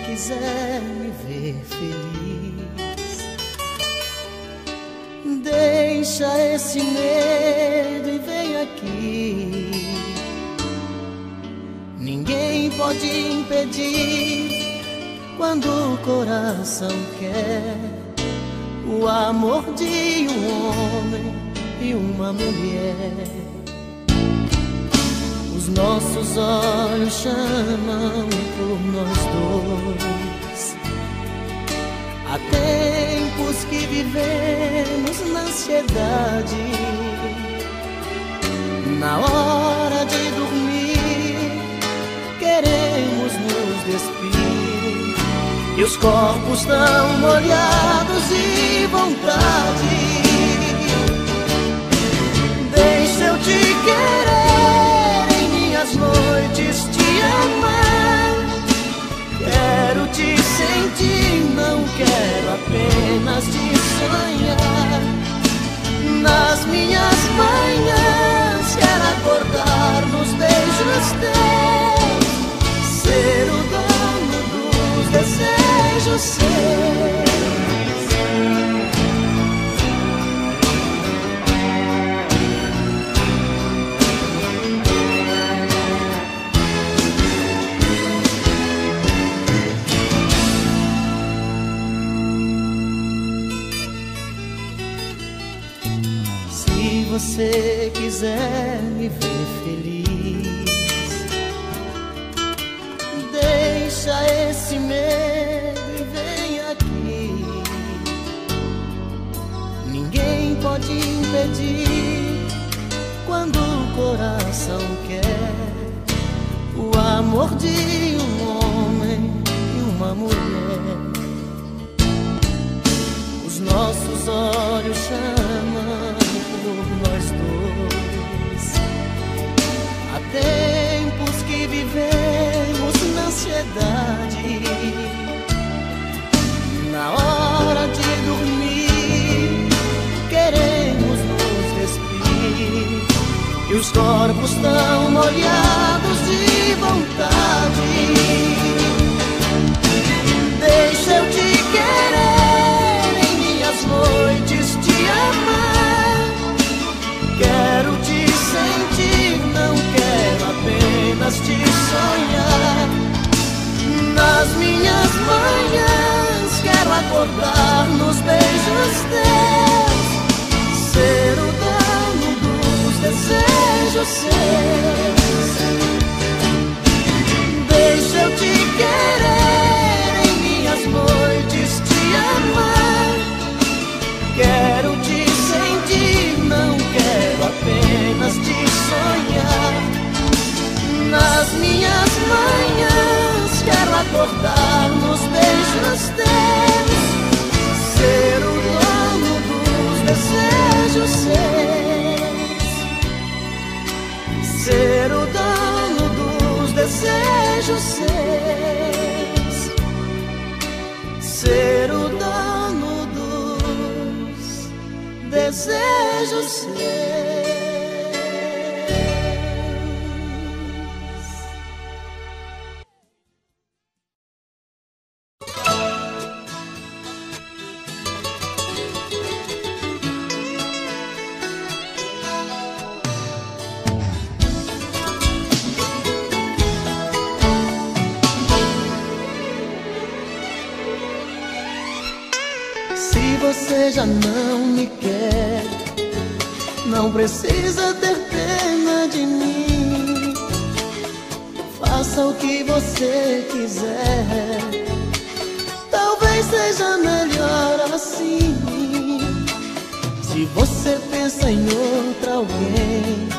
quiser me ver feliz, deixa esse medo e vem aqui. Ninguém pode impedir quando o coração quer o amor de um homem e uma mulher. Os nossos olhos chamam por nós dois. Há tempos que vivemos na ansiedade. Na hora de dormir, queremos nos despir, e os corpos tão molhados de vontade. Deixa eu te querer, em minhas noites te amar. Quero te sentir, não quero apenas te sonhar. Nas minhas manhãs quero acordar nos beijos teus, ser o dono dos desejos seus. Se você quiser me ver feliz, deixa esse medo e vem aqui. Ninguém pode impedir quando o coração quer o amor de um homem e uma mulher. Os nossos olhos chamam por nós dois. Há tempos que vivemos na ansiedade. Na hora de dormir, queremos nos despir, e os corpos tão molhados de vontade. Deixa eu te querer, em minhas noites te amar. Quero te sentir, não quero apenas te sonhar. Nas minhas manhãs quero acordar nos beijos teus, ser o dono dos desejos seus. Deixa eu te querer, em minhas noites te amar. Quero te sentir, não quero apenas te sonhar. Nas minhas manhãs quero acordar nos beijos teus, ser o dono dos desejos seus, ser o dono dos desejos seus, ser o dono dos desejos seus. Se você já não me quer, não precisa ter pena de mim. Faça o que você quiser, talvez seja melhor assim. Se você pensa em outra alguém,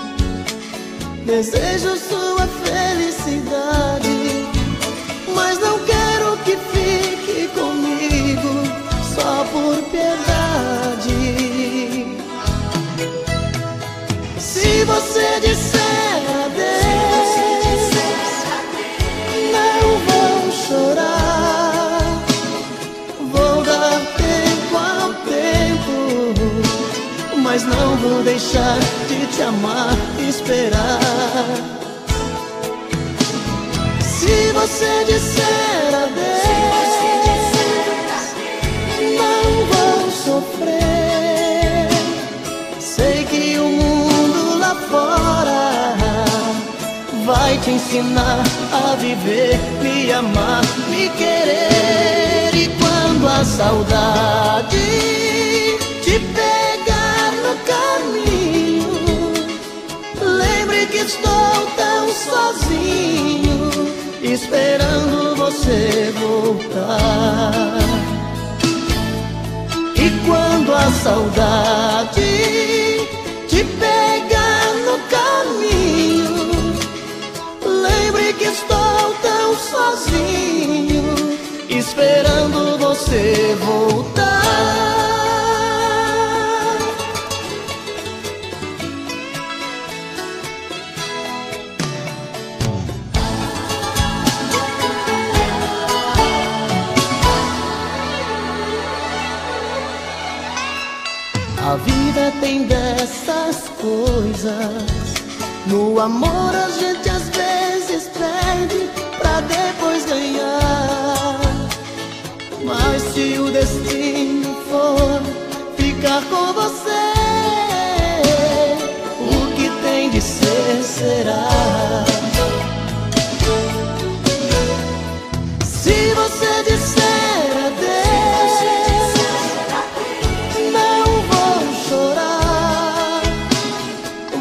desejo sua felicidade, mas não quero que fique comigo só por piedade. Se você disser adeus, não vou chorar. Vou dar tempo ao tempo, mas não vou deixar de te amar e esperar. Se você disser adeus, vai te ensinar a viver, me amar, me querer. E quando a saudade te pegar no caminho, lembre que estou tão sozinho, esperando você voltar. E quando a saudade te pegar no caminho, lembre que estou tão sozinho, esperando você voltar. A vida tem dessas coisas. No amor a gente às vezes perde pra depois ganhar. Mas se o destino for ficar com você, o que tem de ser será. Se você disser adeus, não vou chorar,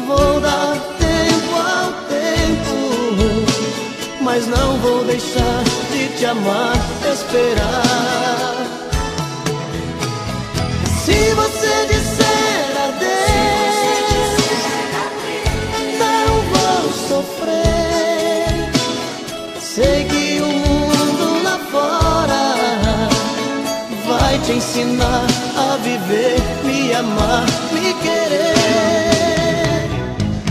vou dar tempo ao tempo, mas não vou deixar de te amar, esperar. Se você disser adeus, não vou sofrer. Sei que o mundo lá fora vai te ensinar a viver, me amar, me querer.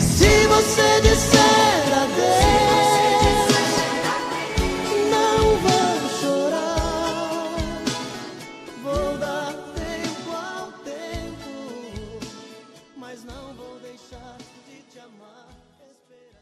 Se você disser adeus, não vou chorar, vou dar tempo ao tempo, mas não vou deixar de te amar, esperar.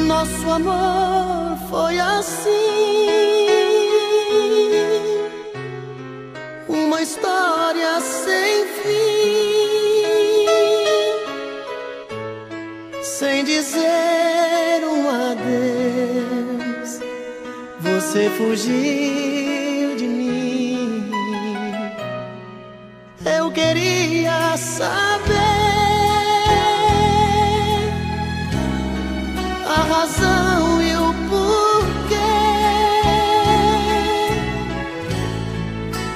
Nosso amor foi assim, uma história sem fim, sem dizer um adeus, você fugiu de mim. Eu queria saber a razão e o porquê,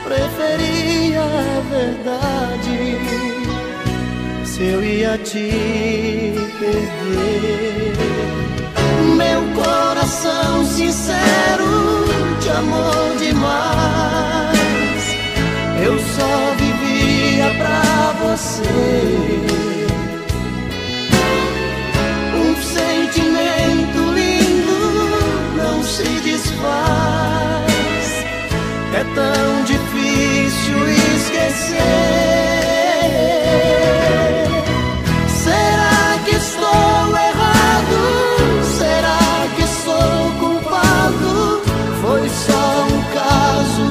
preferia a verdade se eu ia te perder. Meu coração sincero te amou demais, eu só vivia pra você. Sentimento lindo não se desfaz, é tão difícil esquecer. Será que estou errado? Será que sou culpado? Foi só um caso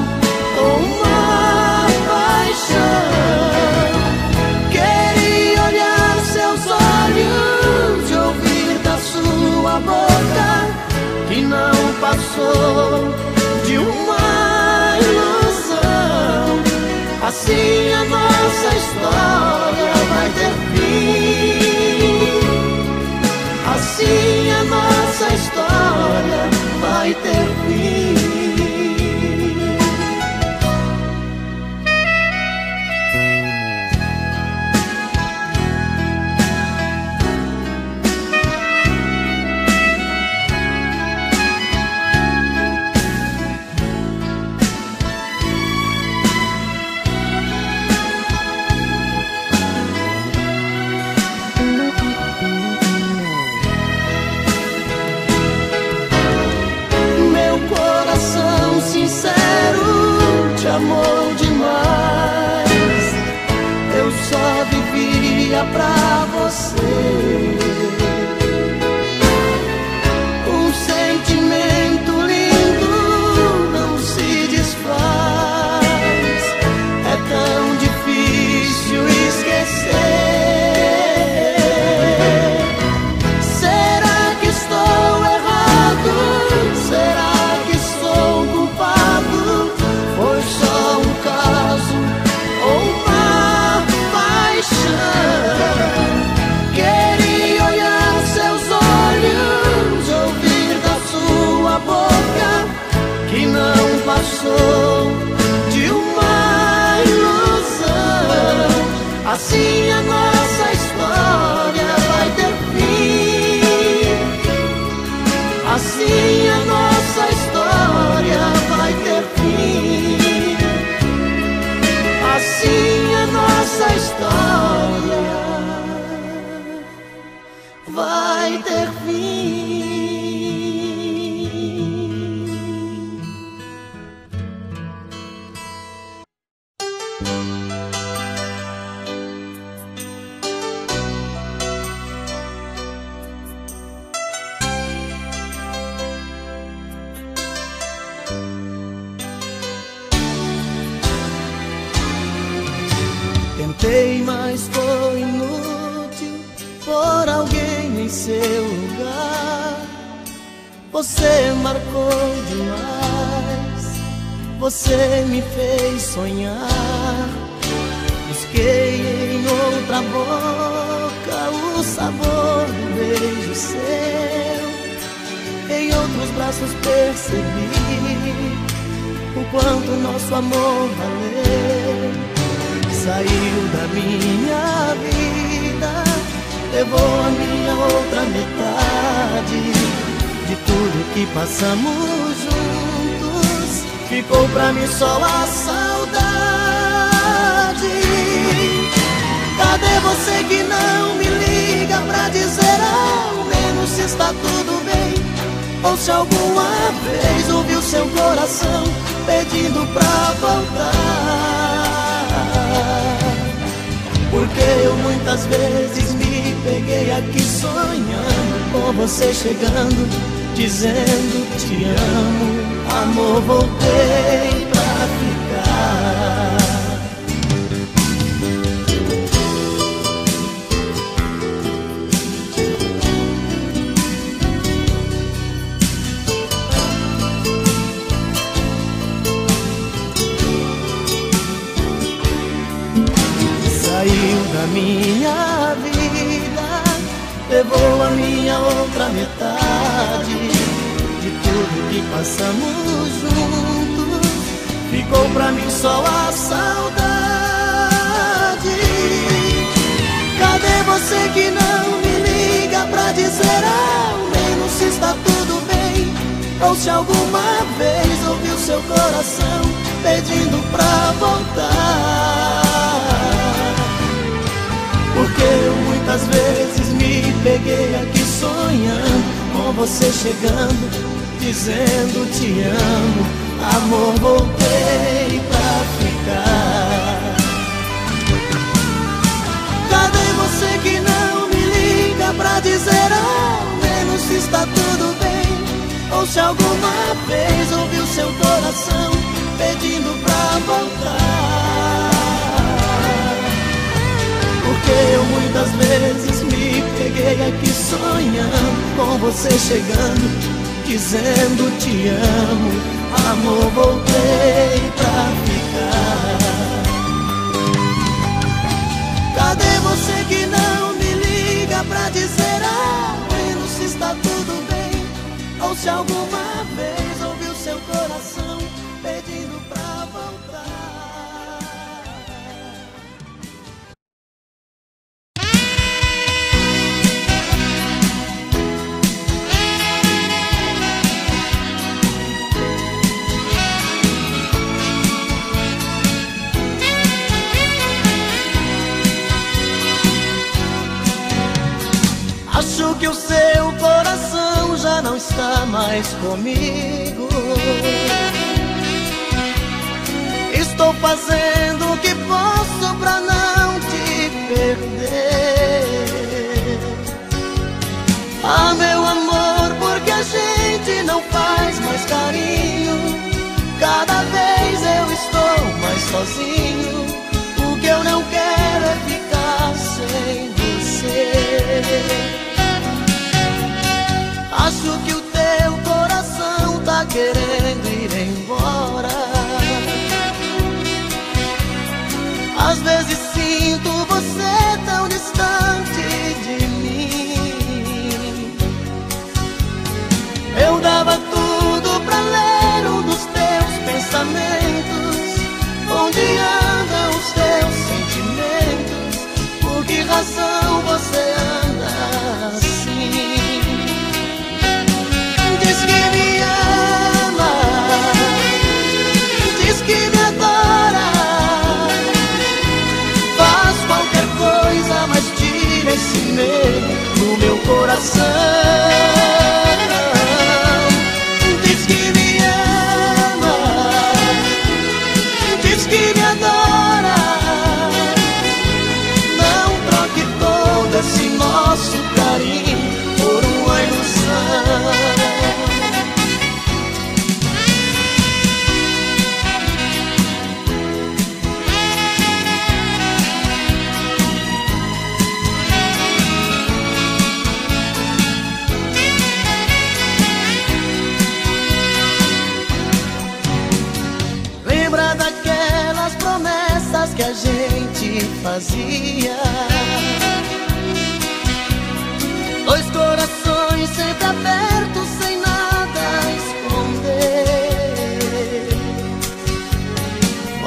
ou uma paixão? Queria olhar seus olhos, ouvir da sua boca que não passou de uma ilusão. Assim a nossa história vai ter fim, assim a nossa história vai ter fim. amou demais. Eu só vivia pra você. Um sentimento lindo não se desfaz. É tão difícil esquecer. Será que estou errado? Será que sou culpado? Foi só um caso ou uma paixão? Queria olhar seus olhos, ouvir da sua boca que não passou de uma ilusão. Assim a nossa história vai ter fim. Assim a nossa história vai ter fim. Assim a nossa história vai ter fim. Tentei, mas foi inútil por alguém em seu lugar. Você marcou demais, você me fez sonhar. Busquei em outra boca o sabor do beijo seu. Em outros braços percebi o quanto nosso amor valeu. Saiu da minha vida, levou a minha outra metade. De tudo que passamos juntos, ficou pra mim só a saudade. Cadê você que não me liga pra dizer ao menos se está tudo bem? Ou se alguma vez ouviu seu coração pedindo pra voltar? Porque eu muitas vezes me peguei aqui sonhando com você chegando, dizendo te amo, amor, voltei pra ficar. Saiu da minha vida, levou a minha outra metade. De tudo que passamos juntos, ficou pra mim só a saudade. Cadê você que não me liga pra dizer ao menos se está tudo bem? Ou se alguma vez ouviu seu coração pedindo pra voltar? Porque eu muitas vezes me peguei aqui sonhando com você chegando, dizendo te amo, amor, voltei pra ficar. Cadê você que não me liga pra dizer ao menos se está tudo bem? Ou se alguma vez ouviu seu coração pedindo pra voltar? Porque eu muitas vezes me peguei aqui sonhando com você chegando, dizendo te amo, amor, voltei pra ficar. Cadê você que não me liga pra dizer ao menos se está tudo bem? Ou se alguma vez ouviu seu coração pedindo pra voltar? Acho que o seu coração já não está mais comigo. fazendo o que posso pra não te perder. Ah, meu amor, porque a gente não faz mais carinho? Cada vez eu estou mais sozinho. O que eu não quero é ficar sem você. Acho que o teu coração tá querendo ir embora. Às vezes sinto você tão distante de mim. Eu dava tudo pra ler um dos teus pensamentos. Onde andam os teus sentimentos? Por que razão você anda assim? Diz que me ama, diz que me adora, faz qualquer coisa, mas tira esse medo do meu coração. Diz que me ama, diz que me adora, não troque todo esse nosso carinho por uma ilusão. Lembra daquelas promessas que a gente fazia? Dois corações sempre abertos, sem nada a esconder.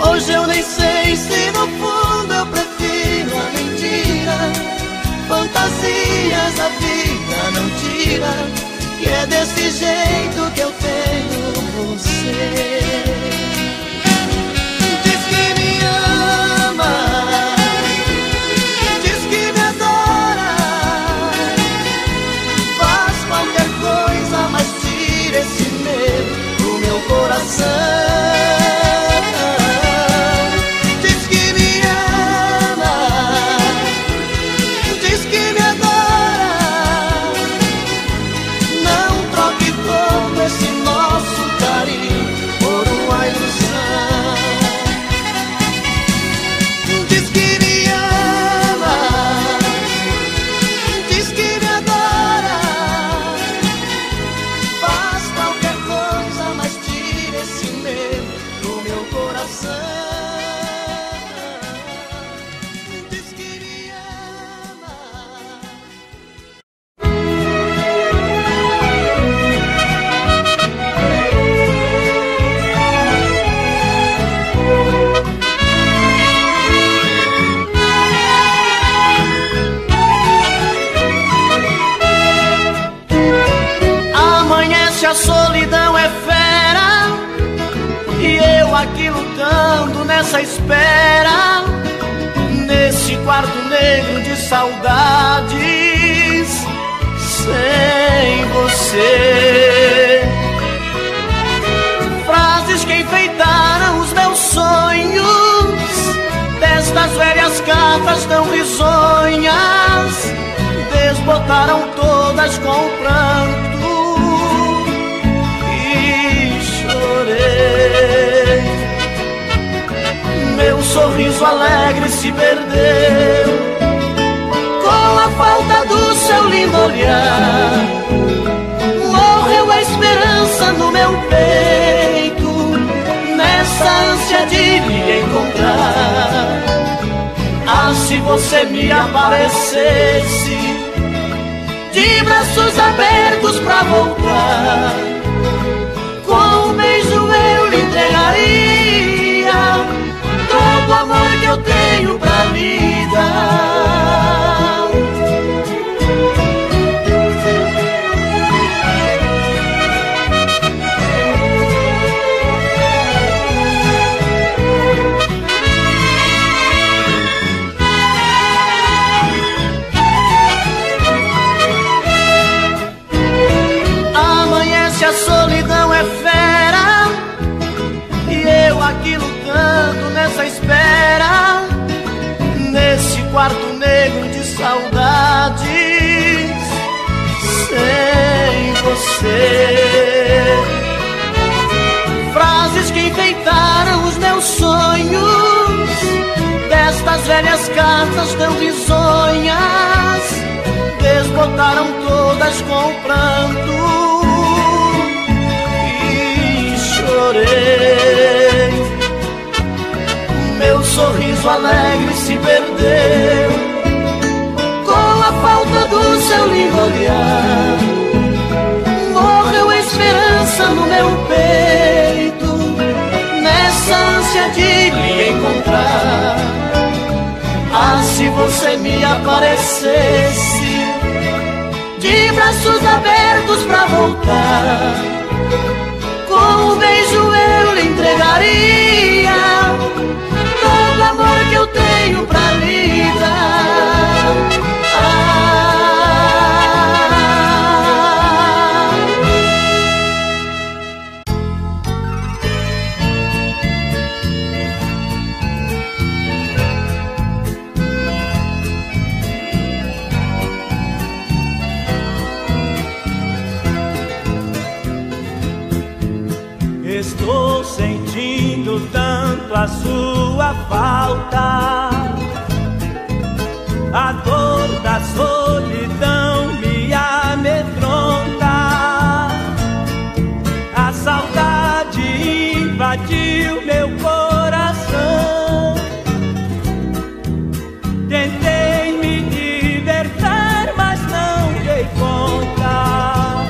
Hoje eu nem sei se no fundo eu prefiro a mentira. Fantasias a vida não tira, e é desse jeito que eu tenho você. Diz que me ama, diz que me adora, faz qualquer coisa, mas tira esse medo do meu coração. Diz que me ama, diz que me adora, não troque todo esse nosso carinho por uma ilusão. Diz que me ama, diz que me adora, faz qualquer coisa, mas tira esse medo do meu coração. Diz que me ama. Amanhece, a solidão é fera, e eu aqui lutando nessa espera, nesse quarto negro de saudades, sem você. Frases que enfeitaram os meus sonhos, destas velhas cartas tão risonhas, desbotaram todas com o pranto e chorei. Meu sorriso alegre se perdeu com a falta do seu lindo olhar. Morreu a esperança no meu peito, nessa ânsia de me encontrar. Ah, se você me aparecesse de braços abertos pra voltar, com um beijo eu lhe entregaria todo o amor que eu tenho pra lhe dar. aqui lutando nessa espera, nesse quarto negro de saudades, sem você. Frases que enfeitaram os meus sonhos, destas velhas cartas tão risonhas, desbotaram todas com pranto e chorei. Meu sorriso alegre se perdeu com a falta do seu lindo olhar. Morreu a esperança no meu peito, nessa ânsia de lhe encontrar. Ah, se você me aparecesse, de braços abertos pra voltar, com um beijo eu lhe entregaria todo o amor que eu tenho pra lhe dar. Estou sentindo tanto a sua falta, a dor da solidão me amedronta, a saudade invadiu meu coração. Tentei me libertar, mas não dei conta.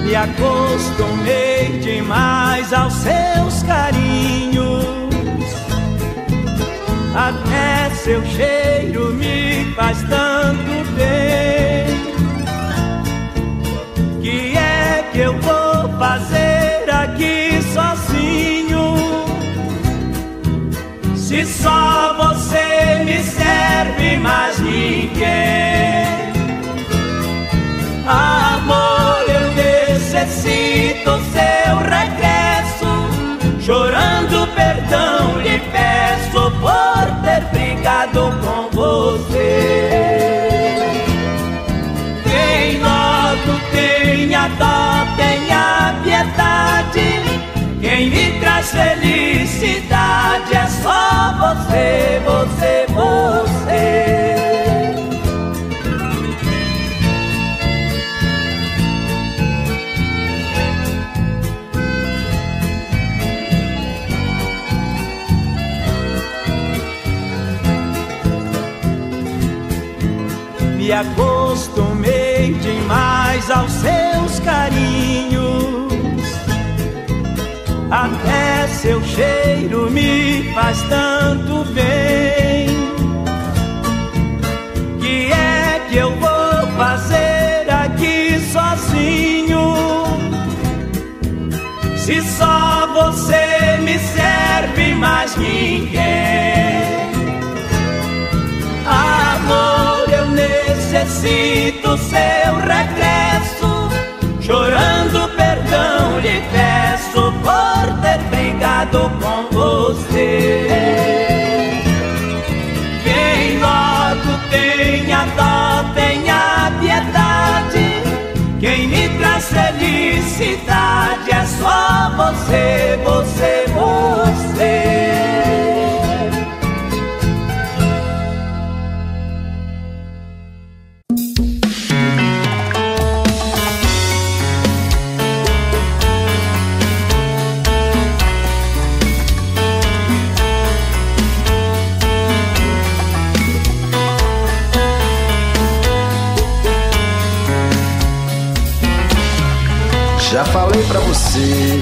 Me acostumei demais aos seus carinhos, até seu cheiro me faz tanto bem. Que é que eu vou fazer aqui sozinho, se só você me serve, mais ninguém? Amor, eu necessito seu regresso, chorando perdão lhe peço por ter brigado com você. Vem logo, tenha dó, tenha piedade, quem me traz felicidade é só você, você, você. Me acostumei demais aos seus carinhos, até seu cheiro me faz tanto bem. Que é que eu vou fazer aqui sozinho, se só você me serve, mais ninguém? Amor, eu necessito seu regresso, chorando perdão lhe peço por ter brigado com você. Vem logo, tenha dó, tenha piedade, quem me traz felicidade é só você, você, você. Já falei pra você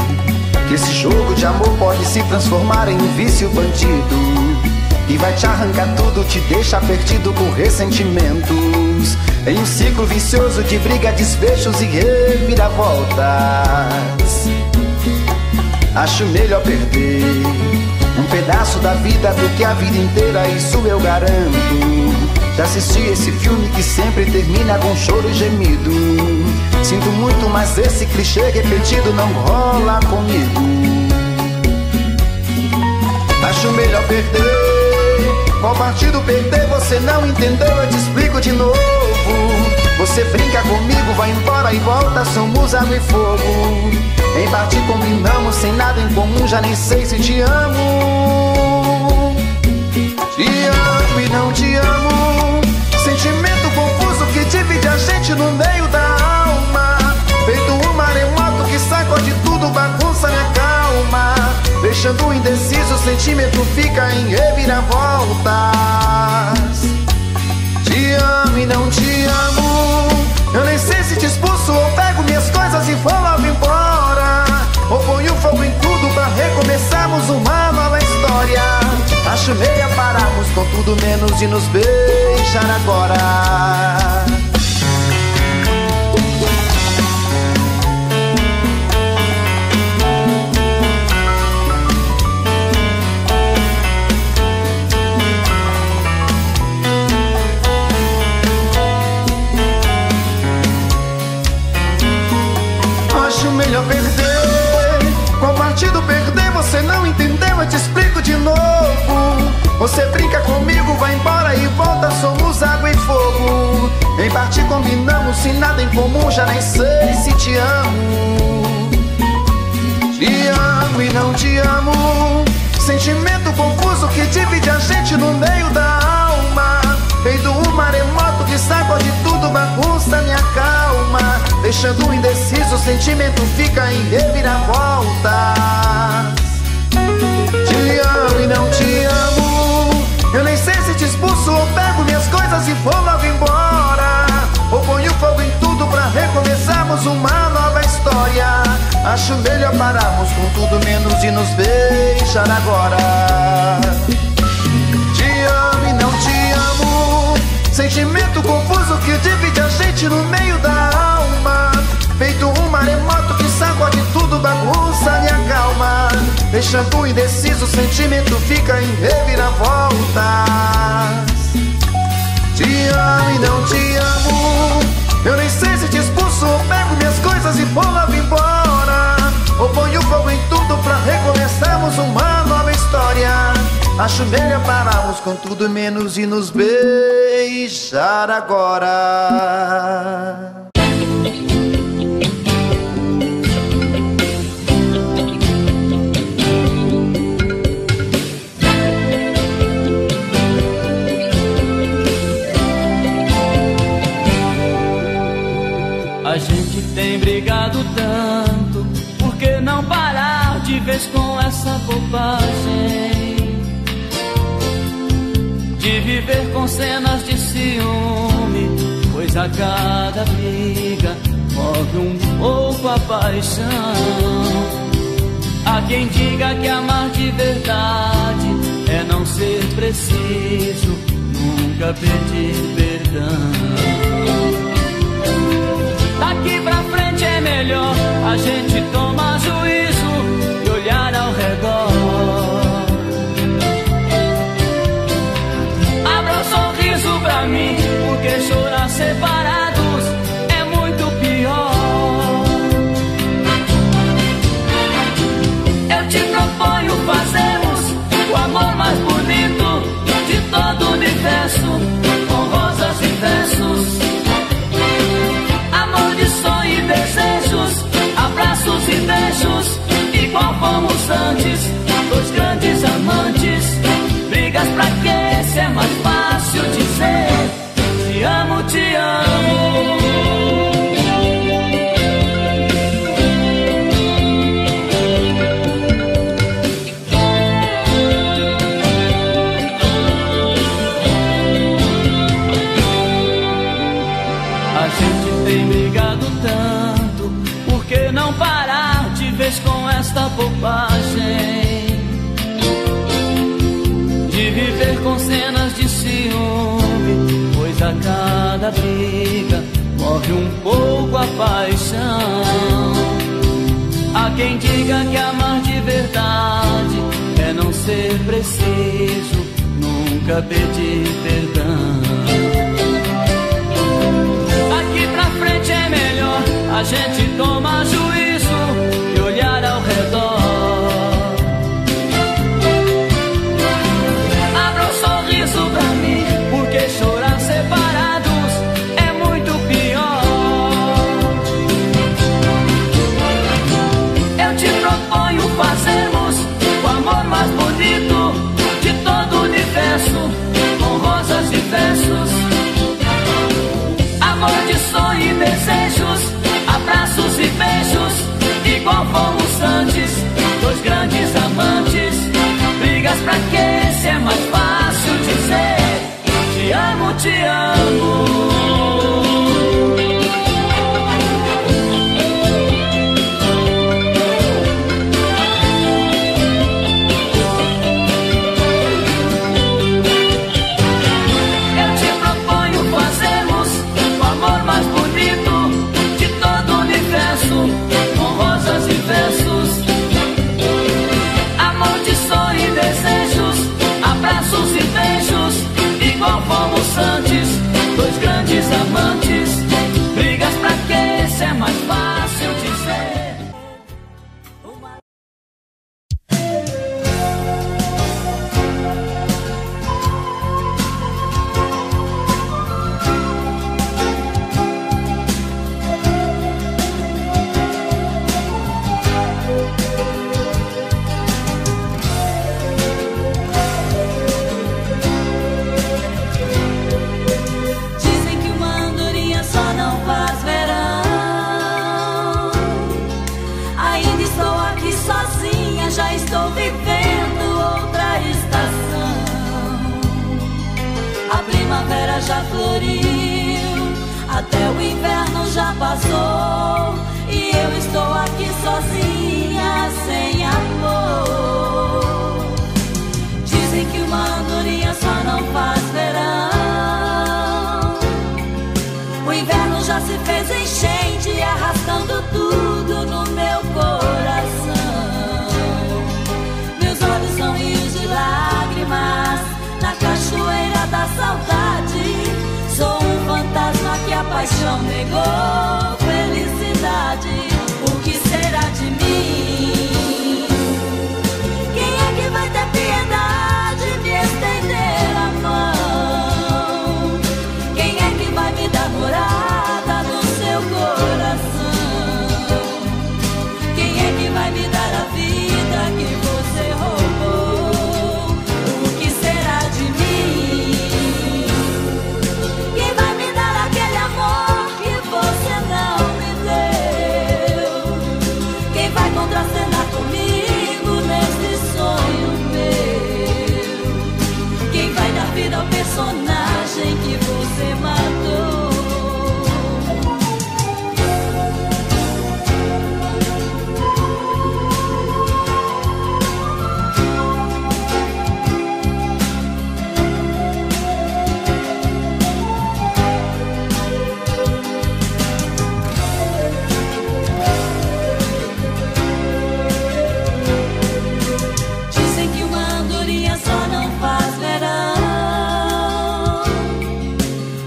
que esse jogo de amor pode se transformar em um vício bandido, e vai te arrancar tudo, te deixar perdido com ressentimentos, em um ciclo vicioso de briga, desfechos e reviravoltas. Acho melhor perder um pedaço da vida do que a vida inteira, isso eu garanto. Já assisti esse filme que sempre termina com choro e gemido. Sinto muito, mas esse clichê repetido não rola comigo. Acho melhor perder. Qual partido perder? Você não entendeu, eu te explico de novo. Você brinca comigo, vai embora e volta, somos água e fogo. Em parte combinamos, sem nada em comum, já nem sei se te amo. Te amo e não te amo. Sentimento confuso que divide a gente no meio da alma. Feito um maremoto que sacode tudo, bagunça minha calma. Deixando indeciso, o sentimento fica em reviravoltas. Te amo e não te amo. Eu nem sei se te expulso ou pego minhas coisas e vou logo embora. Ou ponho fogo em tudo pra recomeçarmos uma nova história. Acho melhor pararmos com tudo menos de nos beijar agora. Melhor perder. Qual partido perder? Você não entendeu, eu te explico de novo. Você brinca comigo, vai embora e volta, somos água e fogo. Em parte combinamos, sem nada em comum, já nem sei se te amo. Te amo e não te amo. Sentimento confuso que divide a gente no meio da alma. Feito um maremoto que sacode tudo, bagunça minha calma. Deixando indeciso, o sentimento fica em reviravoltas. Te amo e não te amo. Eu nem sei se te expulso ou pego minhas coisas e vou logo embora. Ou ponho fogo em tudo pra recomeçarmos uma nova história. Acho melhor pararmos com tudo menos de nos beijar agora. Te amo e não te amo. Sentimento confuso que divide a gente no meio da alma. Feito um maremoto que sacode tudo, bagunça minha calma. Deixando indeciso, o sentimento fica em reviravoltas. Te amo e não te amo. Eu nem sei se te expulso ou pego minhas coisas e vou logo embora. Ou ponho fogo em tudo pra recomeçarmos uma nova história. Acho melhor pararmos com tudo menos de nos beijar agora. A gente tem brigado tanto, por que não parar de vez com essa bobagem? De viver com cenas de ciúme, pois a cada briga morre um pouco a paixão. Há quem diga que amar de verdade é não ser preciso nunca pedir perdão. Daqui pra frente é melhor a gente tomar juízo e olhar ao redor. Abra um sorriso pra mim, porque chorar separados é muito pior. Eu te proponho fazermos o amor mais bonito de todo o universo, com rosas e versos. Amor de sonho e desejos, abraços e beijos, igual fomos antes, dois grandes amantes. Brigas pra quê? Se é mais fácil dizer te amo, te amo. A gente tem brigado tanto, por que não parar de vez com esta bobagem? De viver com cenas de ciúme, pois a cada briga morre um pouco a paixão. Há quem diga que amar de verdade é não ser preciso nunca pedir perdão. Daqui pra frente é melhor a gente tomar juízo e olhar ao redor. já floriu, até o inverno já passou, e eu estou aqui sozinha, sem amor. Dizem que uma andorinha só não faz verão. O inverno já se fez enchente, arrastando tudo no meu coração. Meus olhos são rios de lágrimas na cachoeira da saudade. Sou um fantasma que a paixão negou felicidade. O que será de mim? Quem é que vai ter piedade, me estender a mão? Quem é que vai me dar morada no seu coração? Quem é que vai me dar a vida que você roubou? O que será de mim? Quem vai me dar aquele amor que você não me deu? Quem vai contracenar comigo nesse sonho meu? Quem vai dar vida ao personagem que você matou? Dizem que uma andorinha só não faz verão.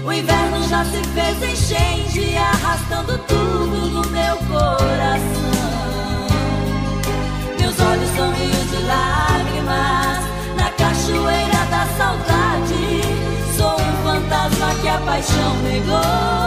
O inverno já se fez enchente, arrastando tudo no meu coração. Meus olhos são rios de lágrimas na cachoeira da saudade. Sou um fantasma que a paixão negou